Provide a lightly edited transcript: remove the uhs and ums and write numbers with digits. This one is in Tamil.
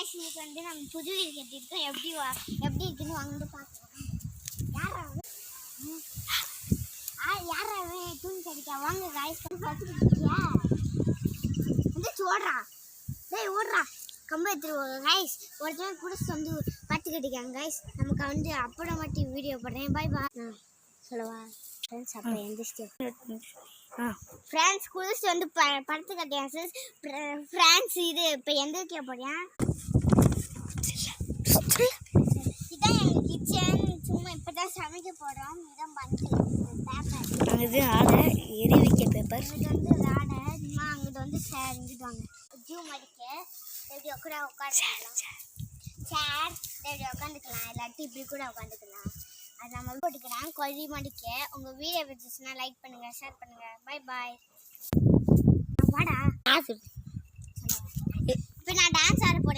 गाइस இன்னைக்கு வந்து நம்ம புது வீடு கட்டிட்டோம் எப்படி இருக்குன்னு வாங்க பார்க்கலாம் யாரா தூண் கட்டிட்டா வாங்க गाइस பார்த்துக்கிட்டியா இந்த சோடுறா டேய் ஓடுறா கம்ப எடுத்துருவாங்க गाइस ஒருத்தன் குடிச்சு வந்து பார்த்துக்கிட்டியாங்க गाइस நமக்கு வந்து அப்புறம் மட்டும் வீடியோ போடுறேன் பை பை சொல்லவா ஃப்ரெண்ட்ஸ் அப்ப எந்திரிச்சு ஃப்ரெண்ட்ஸ் குடிச்சு வந்து படுத்துக்கிட்டியா ஃப்ரெண்ட்ஸ் இது இப்போ எந்திரிக்க போறியா இதான் எங்க கிச்சன் சும்மா இப்பதான் சமைக்க போறோம் இதான் வந்து பேப்பர் இது ஆடை எரி வைக்க பேப்பர் இது வந்து ஆடை சும்மா அங்கிட்டு வந்து சேர் இங்கிட்டு வாங்க ஜூம் அடிக்க எப்படி கூட உட்காந்துக்கலாம் சேர் எப்படி உட்காந்துக்கலாம் இல்லாட்டி இப்படி கூட உட்காந்துக்கலாம் அது நம்ம போட்டுக்கிறேன் கொதி மடிக்க உங்க வீடியோ பிடிச்சிச்சுன்னா லைக் பண்ணுங்க ஷேர் பண்ணுங்க பை பாய் வாடா இப்போ நான் டான்ஸ்